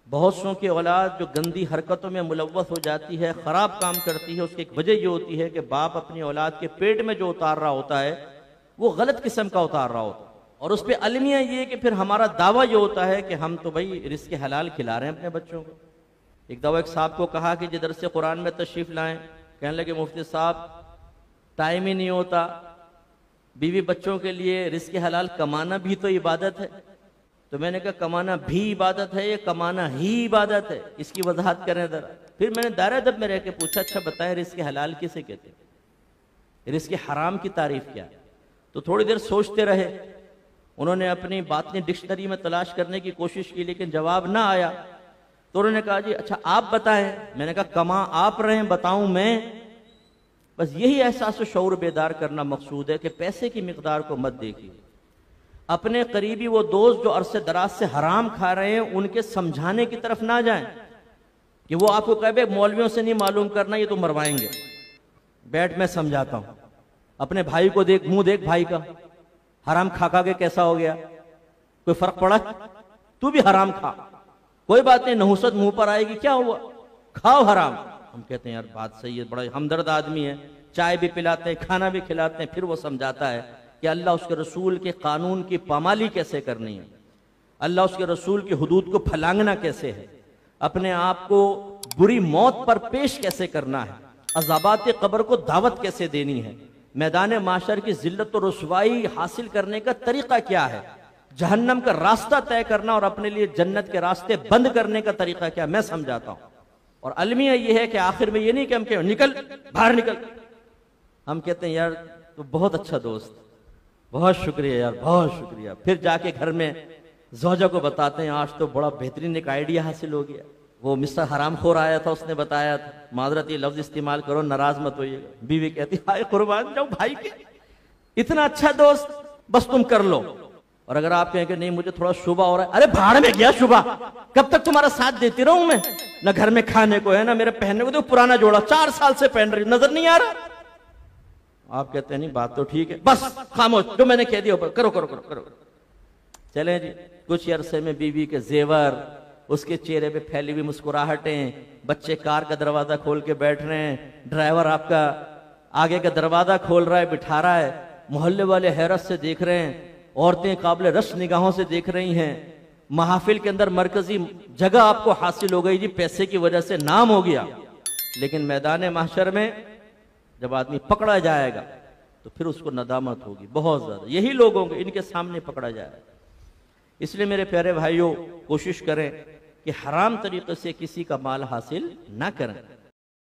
बहुत सौ की औलाद जो गंदी हरकतों में मुलव्वस हो जाती है, ख़राब काम करती है, उसकी एक वजह ये होती है कि बाप अपनी औलाद के पेट में जो उतार रहा होता है वो गलत किस्म का उतार रहा होता है। और उस पर अलमिया ये कि फिर हमारा दावा ये होता है कि हम तो भाई रिज़्क़ हलाल खिला रहे हैं अपने बच्चों को। एक दफ़ा एक साहब को कहा कि जिधर से कुरान में तशरीफ़ लाएं, कहने लगे मुफ्ती साहब टाइम ही नहीं होता, बीवी बच्चों के लिए रिज़्क़ हलाल कमाना भी तो इबादत है। तो मैंने कहा कमाना भी इबादत है, ये कमाना ही इबादत है, इसकी वजाहत करें ज़रा। फिर मैंने दायरा दब में रह के पूछा, अच्छा बताएं रिज़्क़ हलाल किसे कहते हैं, रिज़्क़ हराम की तारीफ क्या है? तो थोड़ी देर सोचते रहे, उन्होंने अपनी बातनी डिक्शनरी में तलाश करने की कोशिश की लेकिन जवाब ना आया। तो उन्होंने कहा जी अच्छा आप बताएं। मैंने कहा कमा आप रहे हैं, बताऊं मैं? बस यही एहसास शऊर बेदार करना मकसूद है कि पैसे की मिकदार को मत देखिए। अपने करीबी वो दोस्त जो अरसे दराज से हराम खा रहे हैं उनके समझाने की तरफ ना जाएं कि वो आपको कहे मौलवियों से नहीं मालूम करना, ये तो मरवाएंगे, बैठ मैं समझाता हूं। अपने भाई को देख, मुंह देख भाई का, हराम खा खा के कैसा हो गया, कोई फर्क पड़ा? तू भी हराम खा, कोई बात नहीं, नहुसत मुंह पर आएगी, क्या हुआ, खाओ हराम। हम कहते हैं यार बात सही है, बड़ा हमदर्द आदमी है, चाय भी पिलाते हैं, खाना भी खिलाते हैं। फिर वो समझाता है कि अल्लाह उसके रसूल के कानून की पामाली कैसे करनी है, अल्लाह उसके रसूल की हुदूद को फलांगना कैसे है, अपने आप को बुरी मौत पर पेश कैसे करना है, अज़ाबात कब्र को दावत कैसे देनी है, मैदान माशर की जिल्लत और रुसवाई हासिल करने का तरीका क्या है, जहन्नम का रास्ता तय करना और अपने लिए जन्नत के रास्ते बंद करने का तरीका क्या, मैं समझाता हूं। और अलमिया यह है कि आखिर में ये नहीं कि हम कहें निकल बाहर निकल, हम कहते हैं यार तो बहुत अच्छा दोस्त, बहुत शुक्रिया यार, बहुत शुक्रिया। फिर जाके घर में ज़ौजा को बताते हैं आज तो बड़ा बेहतरीन एक आइडिया हासिल हो गया, वो मिस्टर हरामखोर आया था, उसने बताया था, माजरत ये लफ्ज इस्तेमाल करो, नाराज मत होइएगा। बीवी कहती हाय कुर्बान जाऊं भाई के, इतना अच्छा दोस्त, बस तुम कर लो। और अगर आप कहें कि नहीं मुझे थोड़ा शुबा हो रहा है, अरे भाड़ में गया शुबा, कब तक तुम्हारा साथ देती रहूं मैं, ना घर में खाने को है ना मेरे पहनने को, तो पुराना जोड़ा 4 साल से पहन रही, नजर नहीं आ रहा? आप कहते हैं नहीं बात तो ठीक है, बस खामोश, जो मैंने कह दिया करो करो करो करो। चले जी, कुछ अरसे में बीवी के जेवर, उसके चेहरे पे फैली हुई मुस्कुराहटें, बच्चे कार का दरवाजा खोल के बैठ रहे हैं, ड्राइवर आपका आगे का दरवाजा खोल रहा है, बिठा रहा है, मोहल्ले वाले हैरत से देख रहे हैं, औरतें काबिल रश निगाहों से देख रही हैं, महफिल के अंदर मरकजी जगह आपको हासिल हो गई जी, पैसे की वजह से नाम हो गया। लेकिन मैदान महशर में जब आदमी पकड़ा जाएगा तो फिर उसको नदामत होगी बहुत ज्यादा। यही लोग होंगे इनके सामने पकड़ा जाएगा। इसलिए मेरे प्यारे भाइयों, कोशिश करें कि हराम तरीके से किसी का माल हासिल ना करें।